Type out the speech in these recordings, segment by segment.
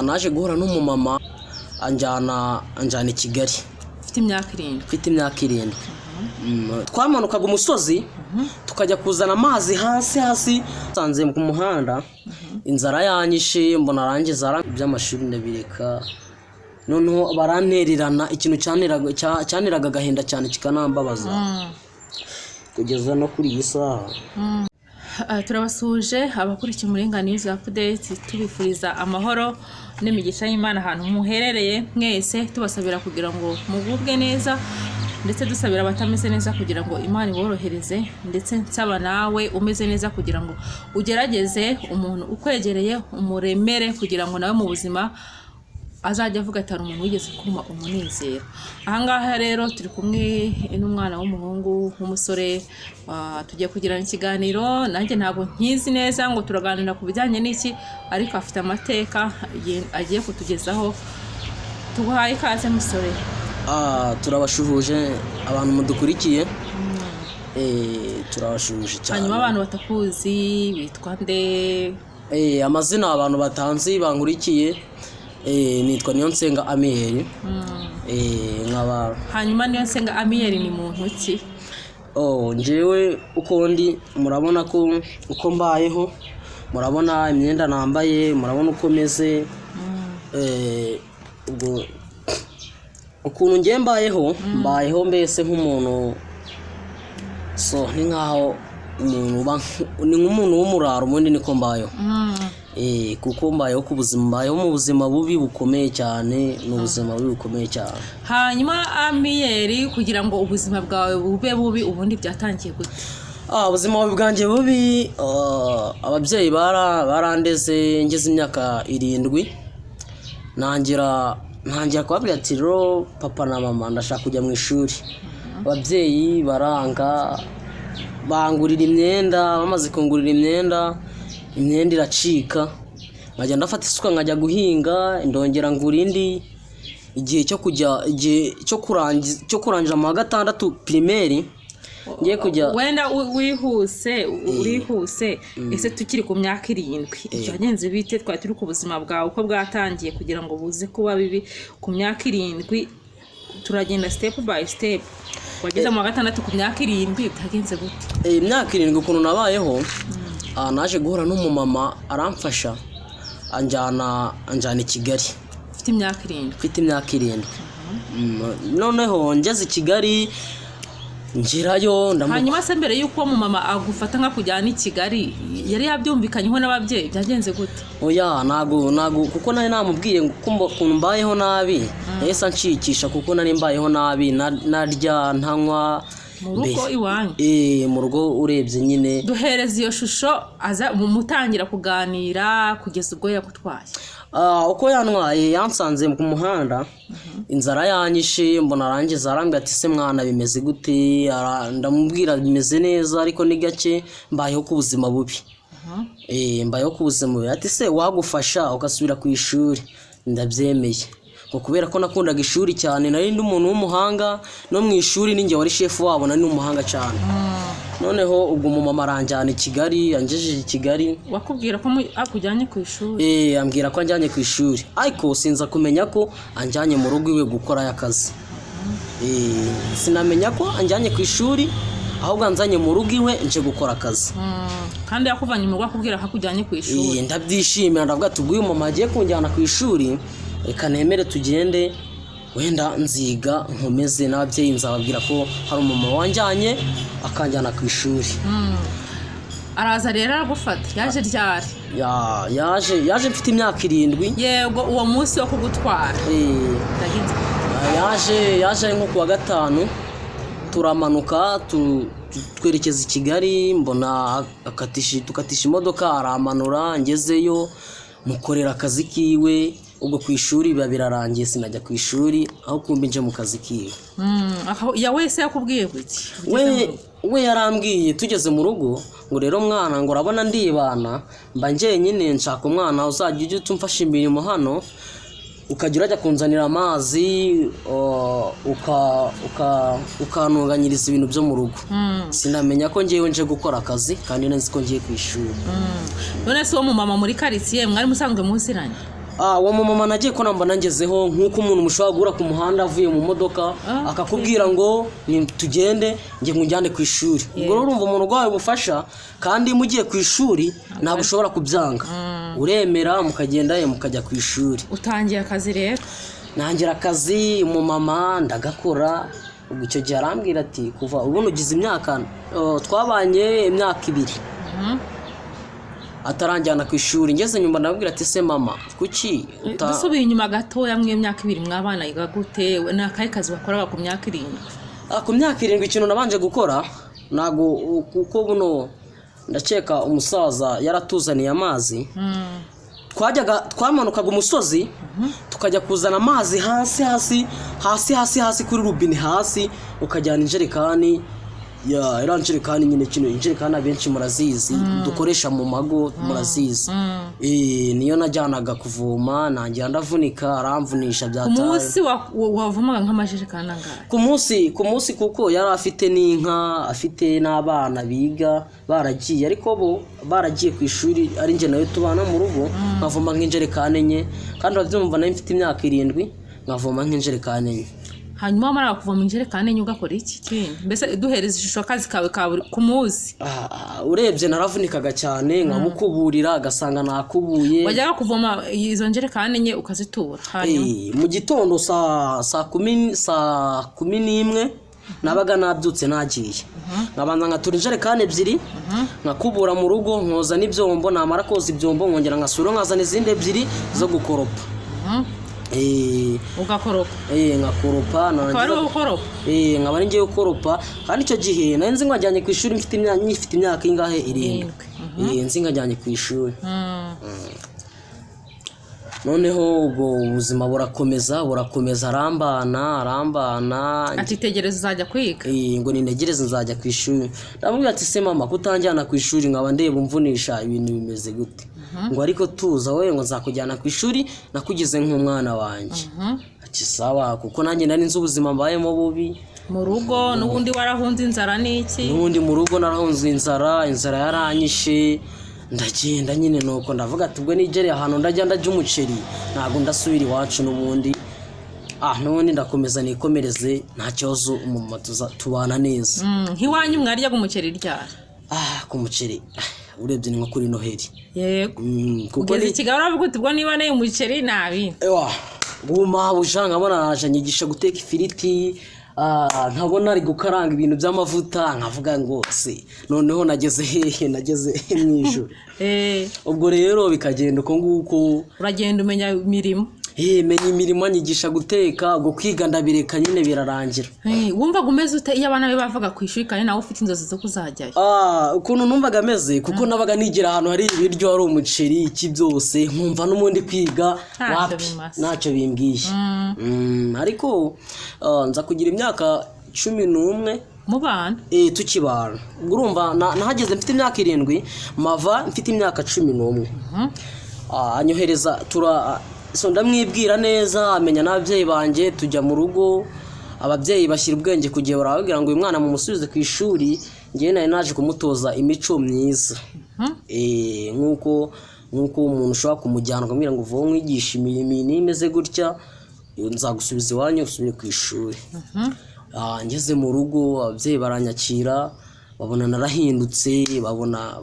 naje guhura n'umumama anjyana i Kigali. Mfite imyaka 7. Twamanukaga umusozi tukajya kuzana amazi hasi sanze ku muhanda. Inzara yanyishe mbona arangiza by'amashuri ndabireka. Noneho barantererana ikintu cyaniraga agahinda cyane kikanambabaza kugeza no kuri iyi saha. Turabasuje abakurikiye Umurengani News Update, tubifuriza amahoro n'imigisha y'Imana ahantu muherereye mwese, tubasabira kugira ngo mugubwe neza, ndetse dusabira abatameze neza kugira ngo Imana iborohereze, ndetse nsaba nawe umeze neza kugira ngo ugerageze umuntu ukwegereye umuremere kugira ngo nawe mu buzima azajya avuga ati umuntu wigeze kuma umunezero. Ahangaha rero turi kumwe n'umwana w'umuhungu w'umusore, tugiye kugirana ikiganiro. Nanjye ntabwo nkizi neza ngo turaganira ku bijyanye n'iki, ariko afite amateka agiye kutugezaho. Tuguhaye ikaze musore. Turabashuhuje abantu mudukurikiye. Turabashuhuje cyane. Hanyuma abantu batakuzi witwa nde? Amazina abantu batanzi bankurikiye, nitwa Niyonsenga Amiel. Hanyuma Niyonsenga Amiel ni muntu ki? Njyewe uko ndi murabona ko uko mbayeho, murabona imyenda nambaye, murabona uko meze. Ubwo ukuntu ngiye mbayeho mbese nk'umuntu, ni nkaho ni nk'umuntu w'umuraro, ubundi niko mbayeho. Kuko mbayeho ku buzima, mbayeho mu buzima bubi bukomeye cyane, n'ubuzima bubi bukomeye cyane. Hanyuma Amiel, kugira ngo ubuzima bwawe bube bubi ubundi byatangiye gute? Ubuzima bwanjye bubi, ababyeyi barandeze ngeze imyaka 7. Ntangira kubabwira ati rero papa na mama ndashaka kujya mu ishuri. Ababyeyi baranga, bangurira imyenda. Bamaze kungurira imyenda iracika, nkajya ndafata isuka nkajya guhinga, ndongera ngura indi. Igihe cyo kurangiza mu wa 6 primaire ngiye kujya. Wenda urihuse ese tukiri ku myaka 7, byagenze bite? Twari turi ku buzima bwawe uko bwatangiye kugira ngo buze kuba bibi ku myaka 7, turagenda step by step. Wageze mu wa 6 ku myaka 7 byagenze gute? Imyaka 7 ukuntu nabayeho, naje guhura n'umumama aramfasha anjyana i Kigali. Mfite imyaka 7. Noneho ngeze i Kigali ngirayo hanyuma se mbere yuko mu mama agufata nka kujyana i Kigali yari yabyumvikanyeho n'ababyeyi, byagenze gute? Nago kuko nari namubwiye ukuntu mbayeho nabi, yesa nshikisha kuko nari mbayeho nabi, narya ntanywa mu rugo iwanyu. Mu rugo urebye nyine. Duhereza iyo shusho aza mutangira kuganira kugeza ubwo yakutwaye. Uko yantwaye yansanze ku muhanda, inzara yanyishe mbona arangiza arambwira ati se mwana bimeze gute? Ndamubwira bimeze neza ariko ni gake, mbayeho ku buzima bubi. Mbayeho ku buzima bubi. Ati se wagufasha ugasubira ku ishuri? Ndabyemeye kubera ko nakundaga ishuri cyane, nari ndi umuntu w'umuhanga no mu ishuri, ninjye wari chef wabo, nari umuhanga cyane. Noneho ubwo umumama aranjyana i Kigali, angejeje i Kigali. Wakubwira ko akujyanye ku ishuri? Ambwira ko anjyanye ku ishuri, ariko sinza kumenya ko anjyanye mu rugo iwe gukora akazi. Sinamenya ko anjyanye ku ishuri, ahubwo anzanye mu rugo iwe nje gukora akazi. Kandi yakuvanye mu rugo akubwira ko akujyanye ku ishuri? Ndabyishimira, ndavuga ati ubwo uyu mama agiye kunjyana ku ishuri, reka nemere tugende, wenda nziga nkomeze, n'ababyeyi nzababwira ko hari umama wanjyanye akanjyana ku ishuri. Araza rero aragufata? Yaje ryari? Yaje mfite imyaka 7. Yego, uwo munsi wo kugutwara yaje nko ku wa 5. Turamanuka twerekeza i Kigali, mbona tukatisha imodoka, aramanura, ngezeyo mukorera akazi kiwe. Ubwo ku ishuri biba birarangiye, sinajya ku ishuri, aho kumbe nje mu kazi kiwe. Ya wese yakubwiye gute? We yarambwiye tugeze mu rugo ngo rero mwana, ngo urabona ndibana, mba ngiye nyine nshaka umwana uzajya ujye utumfasha imirimo hano, ukajya urajya kunzanira amazi, ukanunganyiriza ibintu byo mu rugo. Sinamenya ko ngiye nje gukora akazi kandi nzi ko ngiye ku ishuri. None se uwo mu mama muri quartier mwari musanzwe muziranye? uwo mumama nagiye ko namba nangezeho nk'uko umuntu mushobora guhura ku muhanda avuye mu modoka akakubwira ngo tugende njye nkujyane ku ishuri. Ubwo rero urumva umuntu urwaye ubufasha kandi mugiye ku ishuri ntabwo ushobora kubyanga, uremera mukagenda mukajya ku ishuri. Utangiye akazi rero? Nangira akazi, umumama ndagakora. Ubwo icyo gihe arambwira ati kuva ubu ugize imyaka twabanye imyaka 2 ataranjyana ku ishuri. Ngeze nyuma ndabwira ati se mama kuki dusubiye inyuma gatoya mwe imyaka 2 mwabana yiga gute? Ni akahe kazi bakoraga ku myaka 7? Ku myaka 7 ikintu nabanje gukora nago kuko buno ndakeka umusaza yaratuzaniye amazi. Twamanukaga umusozi tukajya kuzana amazi hasi kuri rubine hasi, ukajyana injerekani iranjerekani nyine kino injerekani abenshi murazizi dukoresha mu mago murazizi. Niyo najyanaga kuvoma, nangira ndavunika aramvunisha byatari. Ku munsi wavumaga nk'amajerekani angahe? Ku munsi kuko yari afite n'inka, afite n'abana biga baragiye, ariko bo baragiye ku ishuri ari nje nawe tubana mu rugo, nkavoma nk'injerekani enye, kandi babyumva nayo mfite imyaka 7 nkavoma nk'injerekani enye. Hanyuma amara kuvoma injerekani enye ugakora iki kindi? Mbese duhereza ishusho akazi kawe ku munsi. Urebye naravunikaga cyane nkamukuburira agasanga nakubuye. Wajyaga kuvoma izo njerekani enye ukazitura hanyuma mu gitondo saa 11 nabaga nabyutse nagiye, ngabanza ngatura injerekani 2 nkakubura mu rugo, nkoza n'ibyombo, namara koza ibyombo nkongera ngasura nkazana izindi 2 zo gukoropa. Ugakoropa? Ngakoropa. Ukaba ari gukoropa? Nkaba ari ngiye gukoropa, kandi icyo gihe nari nzi ngajyanye ku ishuri mfite imyaka ingahe 7. Nzi ngajyanye ku ishuri. Noneho ubwo ubuzima burakomeza arambana atitegereza uzajya kwiga. Ngo nintegereze nzajya ku ishuri. Ndamubwira ati se mama kutanjyana ku ishuri nkaba ndeba umvunisha ibintu bimeze gute? Ngo ariko tuza wowe ngo nzakujyana ku ishuri nakugize nk'umwana wanjye. Ati sawa, kuko nanjye nari nzi ubuzima mbayemo bubi mu rugo. N'ubundi warahunze inzara n'iki? N'ubundi mu rugo narahunze inzara yaranyishe, ndagenda nyine nuko ndavuga ati ubwo nigereye ahantu ndajya umuceri ntabwo ndasubira iwacu n'ubundi. N'ubundi ndakomeza nikomereze nta kibazo, umumama tubana neza. Nk'iwanyu mwaryaga umuceri ryari? Ku muceri urebye ni nko kuri Noheli. Yego. Ugeze Kigali uravuga uti ubwo niba nayo umuceri nabi. Guma bujanga abona naje nyigisha guteka ifiriti, nkabona ari gukaranga ibintu by'amavuta, nkavuga ngo se noneho nageze mwijuru. Ubwo rero bikagenda uko nguko uragenda umenya imirimo. Menya imirimo, nyigisha guteka, ubwo kwiga ndabireka nyine birarangira. Wumvaga umeze ute iyo abana be bavaga ku ishuri kandi nawe ufite inzozi zo kuzajyayo? Ukuntu numvaga ameze kuko nabaga nigira ahantu hari ibiryo, hari umuceri, iki byose nkumva n'umundi kwiga ntacyo bimbwiye. Ariko nza kugira imyaka 11 mu bana tukibana. Ubwo urumva nahageze mfite imyaka 7 mava mfite imyaka 11. Anyohereza ndamwibwira neza, amenya n'ababyeyi banjye, tujya mu rugo. Ababyeyi bashyira ubwenge kugiye barababwira ngo uyu mwana mumusubize ku ishuri. Ngiye nari naje kumutoza imico myiza. Nk'uko umuntu ushobora kumujyana akamubwira ngo uvuye mwigisha imirimo imeze gutya nzagusubiza iwanyu usubire ku ishuri. Ngeze mu rugo ababyeyi baranyakira, babona narahindutse, babona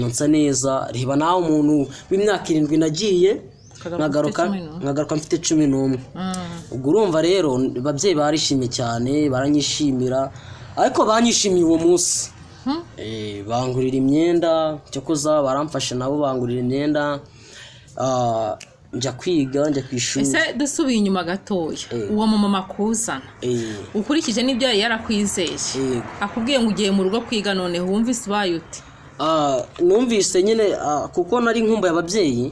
nsa neza. Reba nawe umuntu w'imyaka 7 nagiye nkagaruka mfite 11. Ubwo urumva rero ababyeyi barishimye cyane, baranyishimira, ariko banyishimiye uwo munsi. Bangurira imyenda, cyokoza baramfasha nabo bangurira imyenda, njya kwiga, njya ku ishuri. Ese dusubiye inyuma gatoya, uwo mama kuzana ukurikije n'ibyo yari yarakwizeye, akubwiye ngo ugiye mu rugo kwiga, none wumvise bayute? Numvise nyine kuko nari nkumbuye ababyeyi.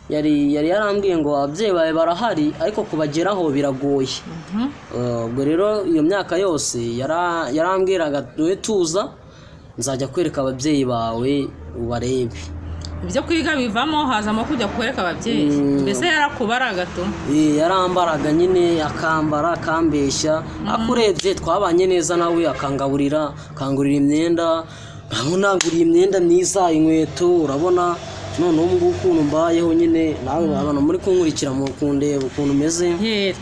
Yari yarambwiye ngo ababyeyi bawe barahari ariko kubageraho biragoye. Ubwo rero iyo myaka yose yarambwiraga we tuza nzajya kwereka ababyeyi bawe ubarebe. Ibyo kwiga bivamo hazamo kujya kwereka ababyeyi. Mbese yarakubaraga to? Yarambaraga nyine, akambara akambeshya. Akurebye twabanye neza nawe, akangurira imyenda. Urabona nguriye imyenda myiza, inkweto, urabona none ubu ngubu ukuntu mbayeho nyine nawe abantu muri kunkurikira mu kundeba ukuntu umeze.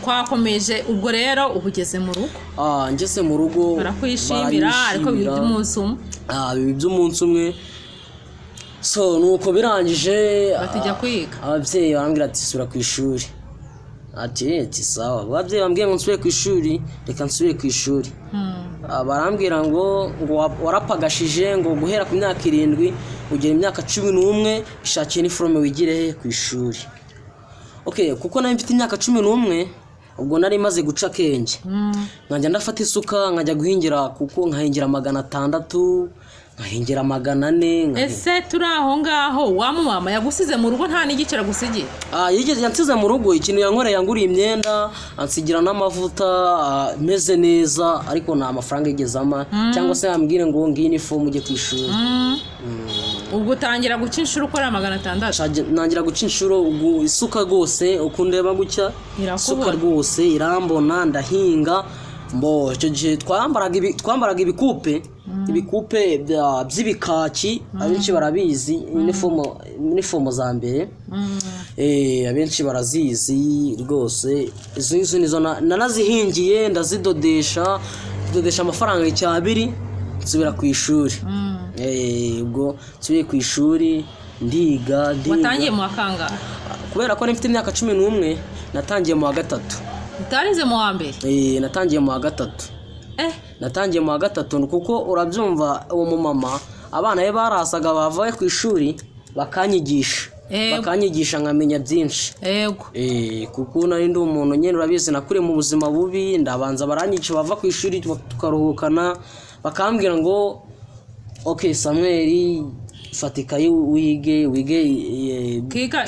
Twakomeje ubwo rero ubugeze mu rugo. Ngeze mu rugo barakwishimira ariko bibi by'umunsi umwe. Bibi by'umunsi umwe. So nuko birangije batijya kwiga. Ababyeyi barambwira ati sura ku ishuri. Ati sawa. Ababyeyi bambwiye ngo nsubire ku ishuri, reka nsubire ku ishuri. Barambwira ngo warapagashije ngo guhera ku myaka 7 ugera imyaka 11 ishakiye iniforme wigire ku ishuri. Okay, kuko nari mfite imyaka 11 ubwo nari maze guca kenge. Nkajya ndafata isuka nkajya guhingira kuko nkahingira 600 nkahingira 400. Ese turi aho ngaho wa mama yagusize mu rugo nta n'igicera gusigiye? Yigeze yansize mu rugo ikintu yankoreye yanguriye imyenda ansigira n'amavuta meze neza ariko nta mafaranga yigezama cyangwa se yambwire ngo ngiye uniform ujye ku ishuri. Ubwo utangira guca inshuro ukora 600? Nangira guca inshuro ubwo isuka rwose ukundeba gucya isuka rwose irambona ndahinga. Mbo icyo gihe twambaraga ibikupe by'ibikaki abenshi barabizi uniform za mbere. Abenshi barazizi rwose. Izo nizo nanazihingiye ndazidodesha amafaranga 200 nsubira ku ishuri. Ubwo nsubiye ku ishuri ndiga. Watangiye mu kangahe? Kubera ko nifite imyaka 11 natangiye mu wa 3. Utarize mu wa mbere? Natangiye mu wa 3. Natangiye mu wa 3 kuko urabyumva uwo mumama abana be barasaga bavaye ku ishuri bakanyigisha nkamenya byinshi. Yego. Kuko nari ndi umuntu nyene urabizi nakure mu buzima bubi ndabanza baranyica bava ku ishuri tukaruhukana bakambwira ngo okay Samuel fatika wige kika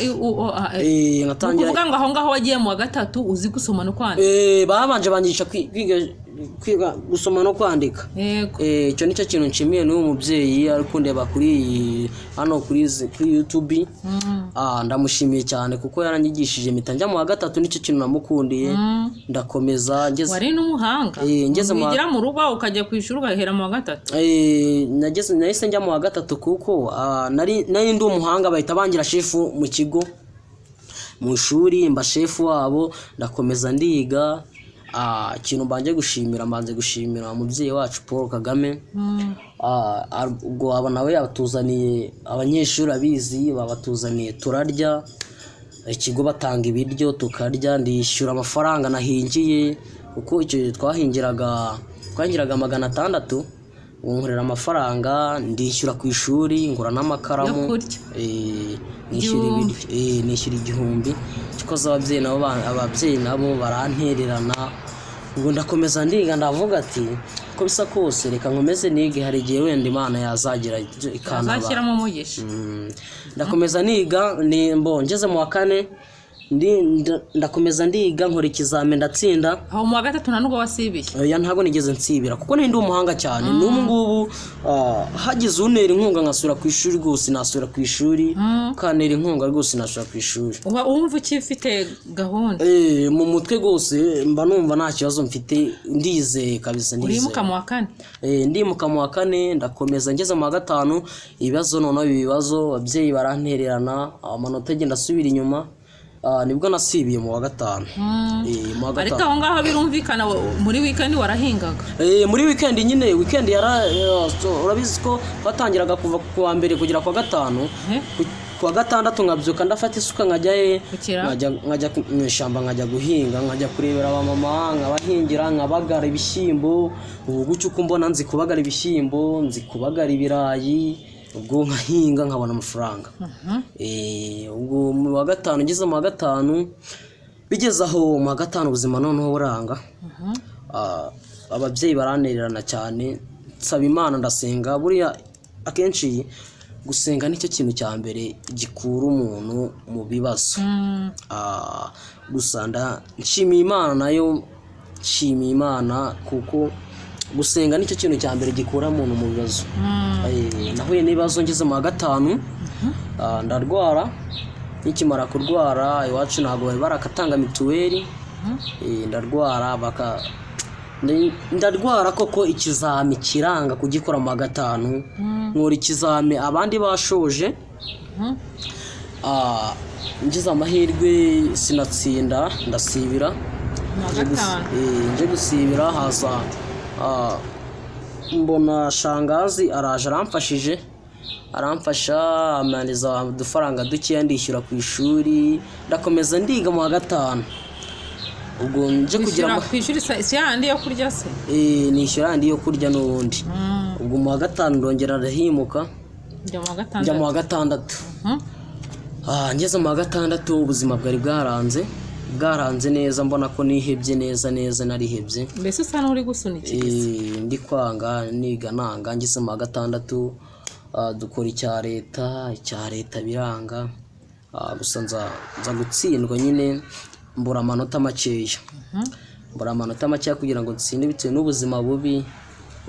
ngatangira kuvuga ngo aho ngaho wagiye mu wa 3 uzi gusoma no kwandika. Babanje banyigisha kwiga gusoma no kwandika. Yego. Icyo nicyo kintu nshimiye n'uwo mubyeyi ariko ndeba kuri hano kuri YouTube. Ndamushimiye cyane kuko yaranyigishije mitanjya mu wa 3 nicyo kintu namukundiye. Ndakomeza ngeze. Wari n'umuhanga. Ngeze mu wigira mu rugo ukajya kwishura ugahera mu wa 3. Nahise njya mu wa 3 kuko nari ndi umuhanga bahita bangira shefu mu kigo mu ishuri mba shefu wabo ndakomeza ndiga. Ikintu mbanze gushimira umubyeyi wacu Paul Kagame. Ubwo aba nawe yabatuzaniye abanyeshuri abizi babatuzaniye turarya ikigo batanga ibiryo tukarya ndishyura amafaranga nahingiye kuko icyo twahingiraga 600 unkorera amafaranga ndishyura ku ishuri ngura n'amakaramu nishyura 1000 cikoza ababyeyi nabo barantererana. Ubwo ndakomeza ndiga ndavuga ati ko bisa kose reka nkomeze nige hari gihe wenda Imana yazagira ikanaba azashyiramo umugisha. Ndakomeza niga ngeze mu wa 4 ndakomeza ndiga nkora ikizame ndatsinda. Aho mu wa 3 nta nubwo wasibiye? Ntago nigeze nsibira kuko ndi umuhanga cyane. N'ubu ngubu hagize unera inkunga nkasura ku ishuri rwose nasura ku ishuri kanera inkunga rwose nasura ku ishuri. Uba umva ukifite gahunda? Mu mutwe rwose mba numva nta kibazo mfite ndize kabisa ndize. Urimuka mu wa 4? Ndimuka mu wa 4 ndakomeza ngeze mu wa 5 ibibazo noneho ibibazo ababyeyi barantererana amanota agenda asubira inyuma. Nibwo nasibiye mu wa 5. Ariko aho ngaho birumvikana muri weekend warahingaga? Muri weekend nyine weekend urabizi ko batangiraga kuva ku wa mbere kugera ku wa 5. Ku wa 6 ngabyuka ndafata isuka nkajya mu ishyamba nkajya guhinga nkajya kurebera abamama nkabahingira nkabagara ibishyimbo. Ubu gucyo uko mbona nzi kubagara ibishyimbo nzi kubagara ibirayi ubwo nkahinga nkabona amafaranga. Ubwo mu wa 5 ngeze mu wa 5 bigeze aho mu wa 5 ubuzima noneho buranga. Ababyeyi baranererana cyane nsaba Imana ndasenga buriya akenshi gusenga nicyo kintu cya mbere gikura umuntu mu bibazo. Gusa nshimiye Imana nayo nshimiye Imana kuko gusenga nicyo kintu cya mbere gikura umuntu mu bibazo. Nahuye n'ibibazo ngeze mu wa 5 ndarwara. Nikimara kurwara iwacu ntabwo bari barakatanga mituweli. Ndarwara koko ikizami kiranga kugikora mu wa 5 nkora ikizami abandi bashoje ngize amahirwe sinatsinda ndasibira nje gusibira haza mbona shangazi araje aramfasha amaniza udufaranga dukeya ndishyura ku ishuri ndakomeza ndiga mu wa gatanu ubwo nje kugira ku ishuri si yandi yo kurya se nishyura yandi yo kurya n'ubundi ubwo mu wa gatanu ndongera ndahimuka njya mu wa gatandatu ngeze mu wa gatandatu ubuzima bwari bwaranze neza mbona ko nihebye neza narihebye mbese usa n'uri gusunikira ndi kwanga niga nanga ngeze mu wa gatandatu dukora icya leta biranga gusa nza gutsindwa nyine mbura amanota makeya kugira ngo nsinde bitewe n'ubuzima bubi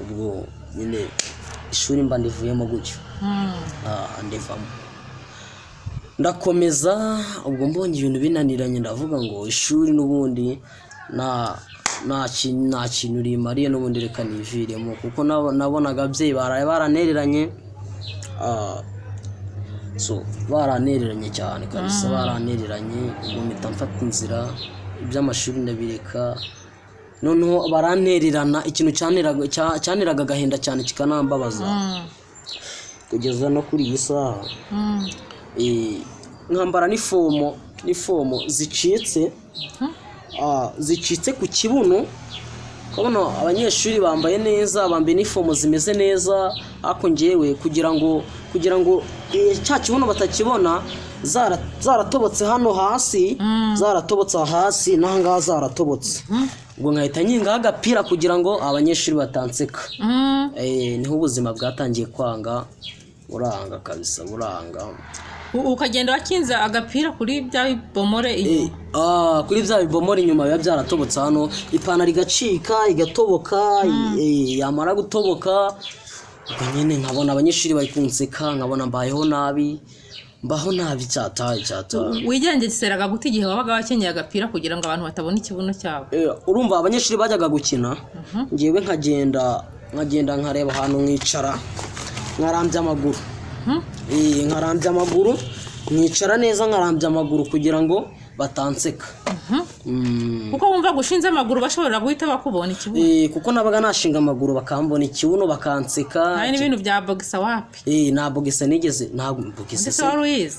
ubwo nyine ishuri mba ndivuyemo gutyo ndivamo ndakomeza ubwo mbonye ibintu binaniranye ndavuga ngo ishuri n'ubundi nta kintu rimariye n'ubundi reka niviremo kuko nabonaga ababyeyi baranereranye baranereranye cyane kabisa baranereranye ubwo mpita mfata inzira iby'amashuri ndabireka noneho barantererana ikintu cyaniraga agahinda cyane kikanambabaza kugeza no kuri iyi saha nkambara n'ifomo zicitse ku kibuno kabona abanyeshuri bambaye neza bambaye n'ifomo zimeze neza ariko njyewe kugira ngo cya kibuno batakibona zaratobotse hano hasi n'ahangaha zaratobotse ubwo nkahita nyingaho agapira kugira ngo abanyeshuri batanseka niho ubuzima bwatangiye kwanga buranga kabisa ukagenda wakinza agapira kuri bya bibomore inyuma kuri bya bibomore inyuma biba byaratobotse hano ipantaro igacika igatoboka yamara gutoboka nyine nkabona abanyeshuri bari kunseka nkabona mbaho nabi cyataye wigengeseraga gute igihe wabaga wakenyeye agapira kugira ngo abantu batabona ikibuno cyabo urumva abanyeshuri bajyaga gukina ngewe nkagenda nkareba ahantu nkicara nkarambya amaguru nkicara neza nkarambya amaguru kugira ngo batanseka kuko wumva gushinze amaguru bashobora guhita bakubona ikibuno kuko nabaga nashinga amaguru bakambona ikibuno bakanseka hari n'ibintu bya bogisa wapi nta bogisa nigeze ntabwo bogisa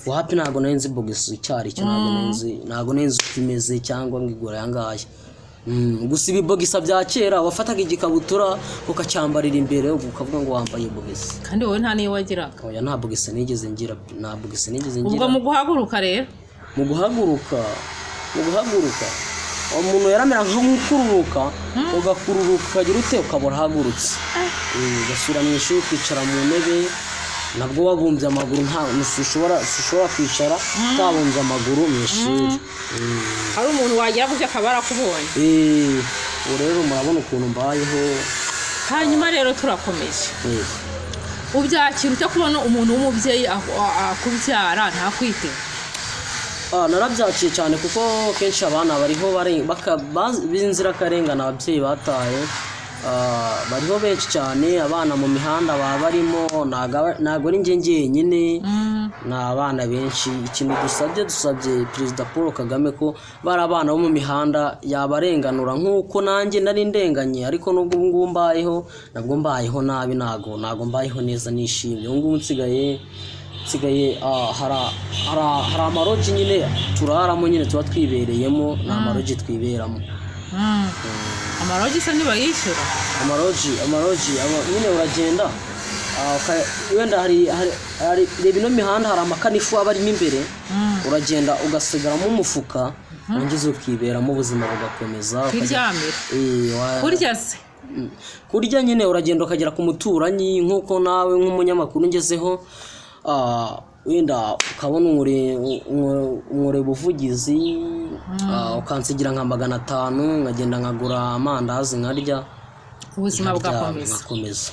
wapi ntabwo nari nzi bogisa icyari cyo ntabwo nari nzi uko imeze cyangwa ngo igura ayangaya gusa ibi bogisa bya kera wafataga igikabutura ukacyambarira imbere ukavuga ngo wambaye bogisa kandi wowe nta niyo wagiraga oya nta bogisa nigeze ngira ubwo mu guhaguruka rero mu guhaguruka umuntu yaramera nk'umukururuka ugakururuka ukagira ute ukabura ahagurutse ugasubira mu ishuri kwicara mu ntebe nabwo wabumbye amaguru ushobora kwicara utabumbye amaguru mu ishuri hari umuntu wagira gutya akaba arakubonye ubu rero murabona ukuntu mbayeho hanyuma rero turakomeje ubyakira ute kubona umuntu w'umubyeyi akubyara ntakwite narabyakiye cyane kuko kenshi abana bariho b'inzirakarengane ababyeyi bataye bariho benshi cyane abana mu mihanda baba barimo ntabwo ari njye njyenyine ni abana benshi ikintu dusabye Perezida Paul Kagame ko bari abana bo mu mihanda yabarenganura nk'uko nanjye nari ndenganye ariko n'ubwo ubu ngubu nabwo mbayeho nabi ntabwo mbayeho neza nishimye ubu ngubu nsigaye hari amaroji nyine turaramo nyine tuba twibereyemo ni amaroji twiberamo amaroji se ntibayishyura amaroji nyine uragenda wenda hari reba ino mihanda hari amakanifu aba arimo imbere uragenda ugasigaramo umufuka wangiza ukiberamo ubuzima bugakomeza kurya se kurya nyine uragenda ukagera ku muturanyi nk'uko nawe nk'umunyamakuru ngezeho wenda ukabona umure buvugizi ukansigira nka 500 nkagenda nkagura amandazi nkarya ubuzima bugakomeza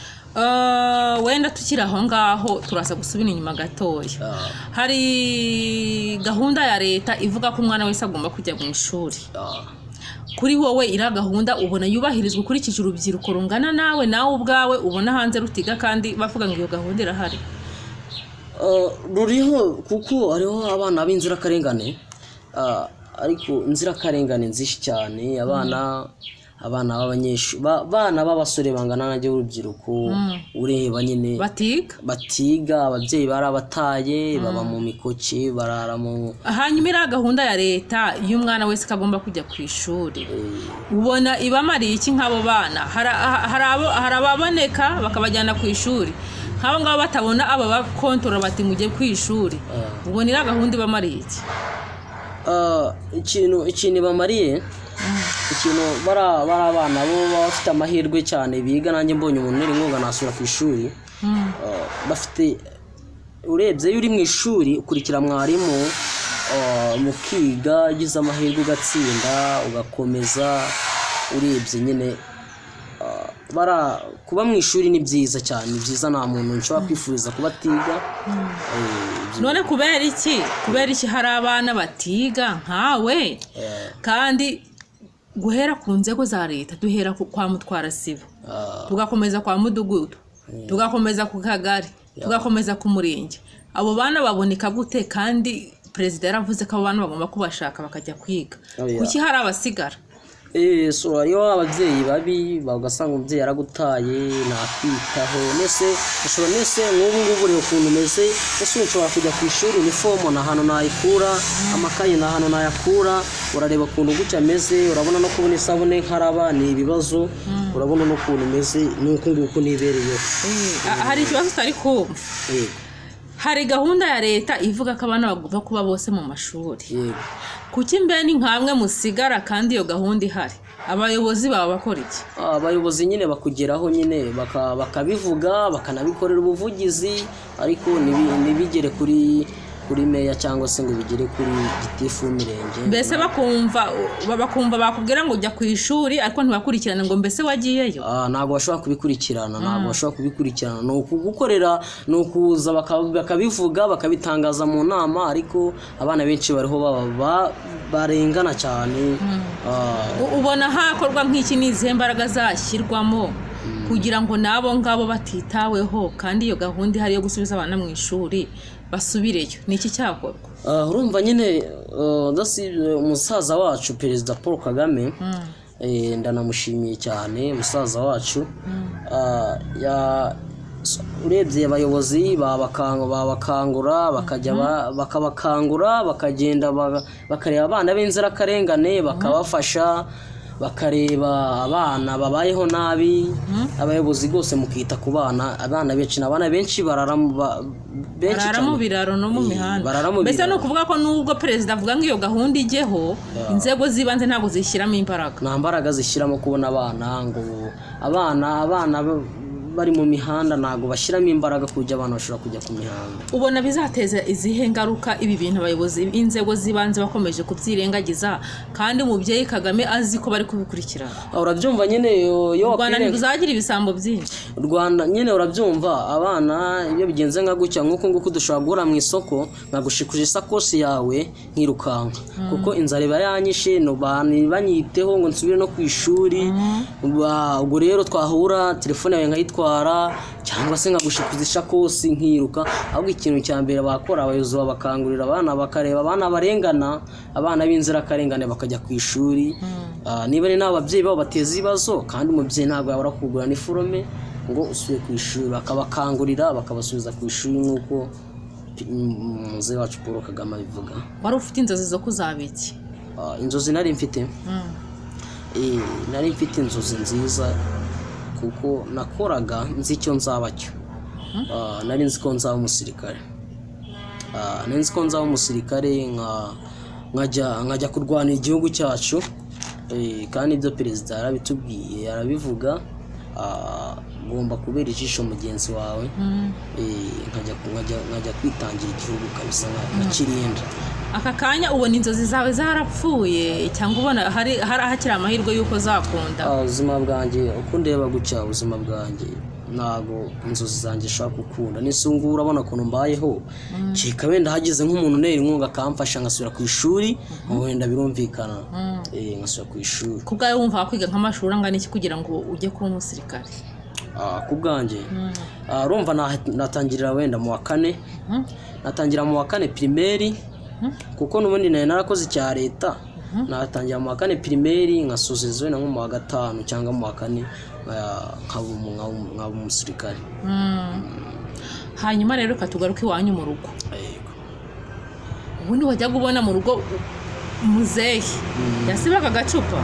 wenda tukiri aho ngaho turaza gusubira inyuma gatoya hari gahunda ya leta ivuga ko umwana wese agomba kujya mu ishuri kuri wowe ira gahunda ubona yubahirizwa ukurikije urubyiruko rungana nawe ubwawe ubona hanze rutiga kandi bavuga ngo iyo gahunda irahari ruriho kuko hariho abana b'inzirakarengane ariko inzirakarengane nzishi cyane abana b'abanyeshuri bana b'abasore bangana nanjye urubyiruko ureba nyine batiga ababyeyi barabataye baba mu mikoki barara mu hanyuma iriya gahunda ya leta y'umwana wese kagomba kujya ku ishuri ubona ibamariye iki nk'abo bana hari ababoneka bakabajyana ku ishuri nk'abo ngabo batabona aba bakontorora bati mujye ku ishuri ubona iriya gahunda ibamariye iki ikintu bamariye ikintu bari abana bo bafite amahirwe cyane biga nanjye mbonye umuntu uri nkunga nasura ku ishuri bafite urebye iyo uri mu ishuri ukurikira mwarimu mukiga ugize amahirwe ugatsinda ugakomeza urebye nyine kuba mu ishuri ni byiza cyane ni byiza nta muntu nshobora kwifuriza kuba atiga none kubera iki hari abana batiga nkawe kandi guhera ku nzego za leta duhera kwa mutwara sibo tugakomeza kwa mudugudu tugakomeza ku kagari tugakomeza ku murenge abo bana baboneka gute kandi perezida yaravuze ko abo bana bagomba kubashaka bakajya kwiga kuki hari abasigara so iyo ababyeyi babi bagasanga umubyeyi yaragutaye nakwitaho nese ushobora nese nk'ubu ngubu rero ukuntu umeze ese ushobora kujya ku ishuri uniform na hano nayikura amakaye na hano nayakura urareba ukuntu gutya ameze urabona no kubona isabune nkaraba ni ibibazo urabona no ukuntu umeze nuko nguko nibereye hari ikibazo utari kumva hari gahunda ya leta ivuga ko abana bagomba kuba bose mu mashuri kuki mbe ni nkamwe musigara kandi iyo gahunda ihari abayobozi baba bakora iki abayobozi nyine bakugeraho nyine bakabivuga bakanabikorera ubuvugizi ariko ntibigere kuri meya cyangwa se ngo bigere kuri gitifu w'imirenge mbese bakumva bakubwira ngo ujya ku ishuri ariko ntibakurikirane ngo mbese wagiyeyo ntabwo bashobora kubikurikirana ni ukugukorera ni ukuza bakabivuga bakabitangaza mu nama ariko abana benshi bariho barengana cyane ubona hakorwa nk'iki n'izihe mbaraga zashyirwamo kugira ngo n'abo ngabo batitaweho kandi iyo gahunda ihari yo gusubiza abana mu ishuri basubireyo ni iki cyakorwa urumva nyine umusaza wacu perezida Paul Kagame ndanamushimiye cyane umusaza wacu urebye abayobozi babakangura bakabakangura bakagenda bakareba abana b'inzirakarengane bakabafasha bakareba abana babayeho nabi abayobozi rwose mukita ku abana benshi barara mu biraro no mu mihanda mbese ni ukuvuga ko nubwo perezida avuga ngo iyo gahunda ijyeho inzego z'ibanze ntabwo zishyiramo imbaraga nta mbaraga zishyiramo kubona abana ngo abana bari mu mihanda ntago bashyiramo imbaraga kujya abantu bashobora kujya ku mihanda ubona bizateza izihe ngaruka ibi bintu abayobozi inzego z'ibanze bakomeje kubyirengagiza kandi umubyeyi Kagame azi ko bari kubikurikirana urabyumva nyine yo Rwanda ntiruzagira ibisambo byinshi Rwanda nyine urabyumva abana iyo bigenze nka gutya nk'uko nguko dushobora guhura mu isoko nkagushikuje isakoshi yawe nkirukanka kuko inzara iba yanyishe no banyiteho ngo nsubire no ku ishuri ubwo rero twahura telefone yawe nkayitwa cyangwa se nkagushikuza ishakosi nkiruka ahubwo ikintu cya mbere bakora abayobozi babakangurira abana bakareba abana barengana abana b'inzirakarengane bakajya ku ishuri niba ari n'ababyeyi babo bateza ibibazo kandi umubyeyi ntabwo yabura kugura n'iforome ngo usubiye ku ishuri bakabakangurira bakabasubiza ku ishuri nk'uko umuze wacu Paul Kagame abivuga wari ufite inzozi zo kuzaba iki inzozi nari mfite inzozi nziza kuko nakoraga nzi icyo nzaba cyo nari nzi ko nzaba umusirikare nkajya kurwanira igihugu cyacu kandi ibyo perezida yarabitubwiye arabivuga ugomba kubera ijisho mugenzi wawe nkajya kwitangira igihugu kabisa nkakirinda aka kanya ubona inzozi zawe zarapfuye cyangwa ubona hari ahakiri amahirwe y'uko zakunda ubuzima bwanjye uko ndeba gutya ubuzima bwanjye ntago inzozi zanjye shaka gukunda nisungura urabona ukuntu mbayeho kika wenda hagize nk'umuntu ntera inkunga akamfasha ngasubira ku ishuri wenda birumvikana ngasubira ku ishuri kubwayo wumva wakwiga nk'amashuri angana iki kugira ngo ujye kuba umusirikare ku bwanjye urumva natangirira wenda mu wa kane natangira mu wa kane primaire kuko n'ubundi nari narakoze icya leta natangira mu wa kane primaire nkasuzizwe na nko mu wa gatanu cyangwa mu wa kane nkaba umusirikare. Hanyuma rero katugaruka iwanyu mu rugo. Ubundi wajya kubona mu rugo muzehe yasibaga agacupa.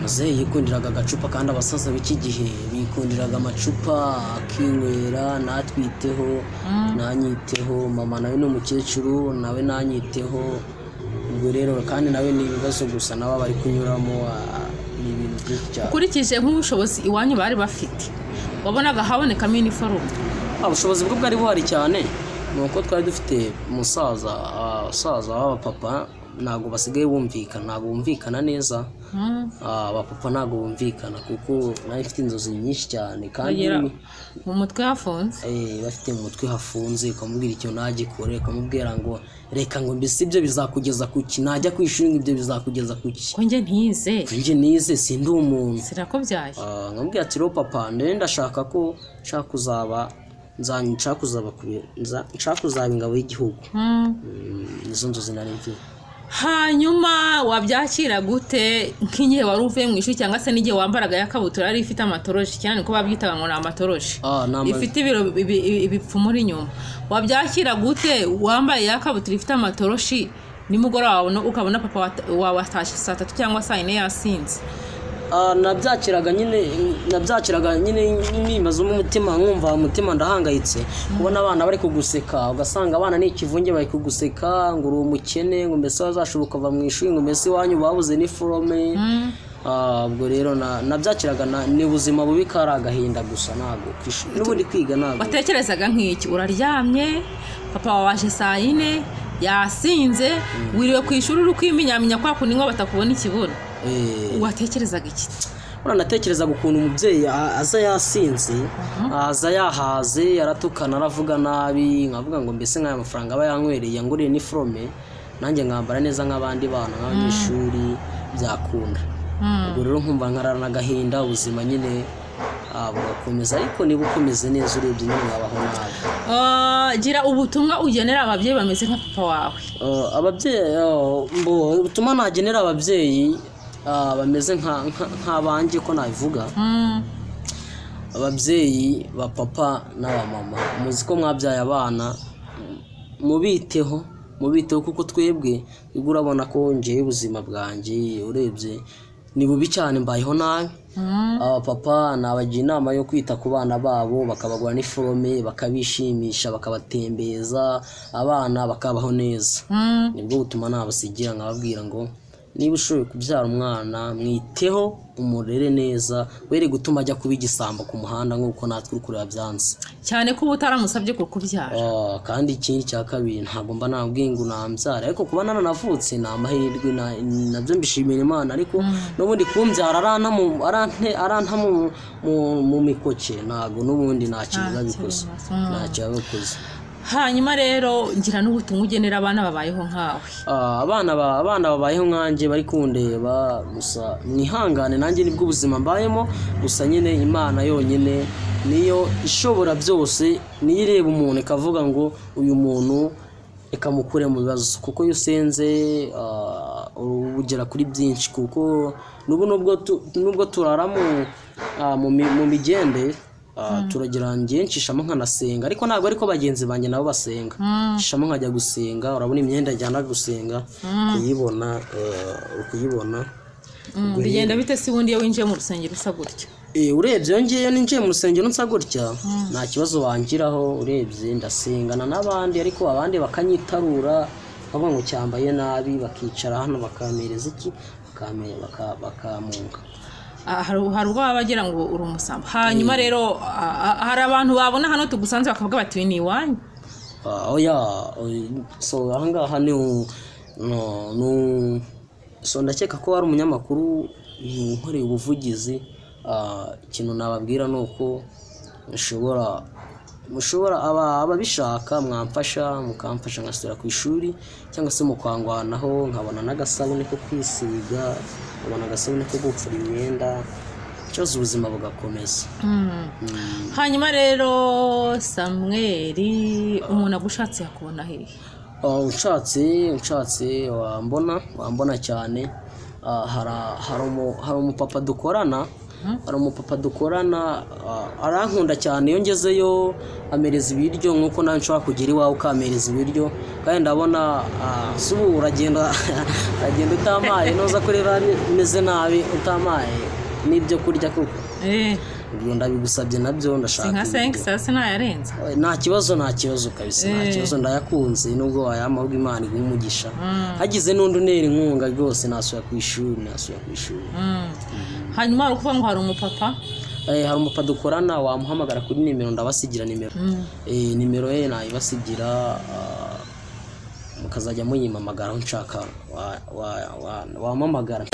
Muzehe yikundiraga agacupa kandi abasaza b'iki gihe bikundiraga amacupa akinywera natwiteho nanyiteho mama nawe n'umukecuru nawe nanyiteho ubwo rero kandi nawe ni ibibazo gusa nabo bari kunyuramo ni ibintu byinshi cyane. Ukurikije nk'ubushobozi iwanyu bari bafite wabonaga habonekamo iniforume? Ubushobozi bwo bwari buhari cyane nuko twari dufite umusaza w'abapapa ntabwo basigaye bumvikana neza. Abapapa ntabwo bumvikana kuko nari mfite inzozi nyinshi cyane kandi mu mutwe hafunze. Bafite mu mutwe hafunze ukamubwira icyo nagikore ukamubwira ngo reka ngo mbese ibyo bizakugeza kuki najya kwishuri ibyo bizakugeza kuki ko njye nize sindi umuntu sirakobyaye. Nkamubwira ati ro papa ndashaka ko nshaka kuzaba ingabo y'igihugu. Izo nzozi nari mfite. Hanyuma wabyakira gute nk'igihe wari uvuye mu ishuri cyangwa se n'igihe wambaraga yakabutura yari ifite amatoroshi cyane niko babyitaga ngo ni amatoroshi ifite ibiro ibipfumura inyuma? Wabyakira gute wambaye yakabutura ifite amatoroshi nimugoroba ukabona papa wawe atashye saa 3 cyangwa saa 4 yasinze? Nabyakiraga nyine nimaze umutima nkumva umutima ndahangayitse kubona abana bari kuguseka ugasanga abana ni ikivunge bari kuguseka ngo uri umukene ngo mbese wazashoboka va mu ishuri ngo mbese wanyu babuze niforome. Ubwo rero nabyakiraga ni ubuzima bubi kari agahinda gusa ntabwo n'ubundi kwiga ntabwo. Watekerezaga nk'iki? Uraryamye papa waje saa 4 yasinze wiriwe ku ishuri uri kwiminyaminya kwa kuninwa batakubona ikibuno. Watekerezaga iki? Natekerezaga ukuntu umubyeyi aza yasinze aza yahaze aratukana aravuga nabi nkavuga ngo mbese nk'aya mafaranga aba yankwereye nguriye niforome nanjye nkambara neza nk'abandi bana nk'abanyeshuri byakunda. Ubwo rero nkumva nkarana agahinda ubuzima nyine bugakomeza ariko niba ukomeze neza urebye nyine nkabaho nabi. Gira ubutumwa ugenera ababyeyi bameze nka papa wawe. Ubutumwa nagenera ababyeyi bameze nk'abanjye ko nabivuga. Ababyeyi ba papa n'abamama muzi ko mwabyaye abana mubiteho kuko twebwe urabona ko ngiye ubuzima bwanjye urebye ni bubi cyane mbayeho nabi. Papa nabagira inama yo kwita ku bana babo bakabagura niforome bakabishimisha bakabatembeza abana bakabaho neza. Nibwo butuma nabasigira nkababwira ngo niba ushoboye kubyara umwana mwiteho umurere neza were gutuma ajya kuba igisambo ku muhanda nk'uko natwe kureba byanze cyane ko utaramusabye kukubyara. Kandi ikindi cya kabiri ntabwo mba nabwiye ngo nambyara ariko kuba naranavutse ni amahirwe nabyo mbishimira Imana ariko n'ubundi kumbyara aranta mu mikoke ntabwo n'ubundi ntacyo babikoze. Hanyuma rero ngira n'ubutumwa ugenera abana babayeho nkawe. Abana babayeho nkanjye bari kundeba gusa mwihangane nanjye nibwo ubuzima mbayemo gusa nyine Imana yonyine niyo ishobora byose niyo ireba umuntu ikavuga ngo uyu muntu reka mukure mu bibazo kuko iyo usenze ugera kuri byinshi kuko nubwo turara mu migende turagira nshishamo nkanasenga ariko ntabwo ariko bagenzi banjye nabo basenga nshishamo nkajya gusenga urabona imyenda ajyana gusenga kuyibona bigenda bite se ubundi iyo winjiye mu rusengero usa gutya? Urebye ngiye ninjiye mu rusengero nsa gutya nta kibazo wangiraho urebye ndasengana n'abandi ariko abandi bakanyitarura bavuga ngo cyambaye nabi bakicara hano bakamereza iki bakamunga. Hari ubwo bagira ngo uri umusambo. Hanyuma rero hari abantu babona hano tugusanze bakavuga bati ni iwanyu? So ahangaha so ndakeka ko hari umunyamakuru nkoreye ubuvugizi. Ikintu nababwira nuko mushobora ababishaka mukamfasha ngasubira ku ishuri cyangwa se mukwangwanaho nkabona n'agasabune ko kwisiga nkabona agasabune ko gupfura imyenda cyose ubuzima bugakomeza. Hanyuma rero Samuel, umuntu agushatse yakubona hehe? Unshatse wambona cyane. Hari umupapa dukorana, arankunda cyane. Iyo ngezeyo amereza ibiryo nk'uko nawe nshobora kugera iwawe ukamereza ibiryo, kandi ndabona subu uragenda utamaye, noza kureba meze nabi utamaye n'ibyo kurya kuko ibyo ndabigusabye nabyo ndashaka. Sinka senke sasa nayarenza. Nta kibazo kabisa, nta kibazo, ndayakunze nubwo wayamahubwo Imana iguha umugisha. Hagize n'undi unera inkunga rwose nasubira ku ishuri. Hanyuma ari ukuvuga ngo hari umupapa? Hari umupapa dukorana, wamuhamagara kuri nimero, ndabasigira nimero. Nimero ye nayibasigira, mukazajya munyimamagara aho nshaka, wampamagara.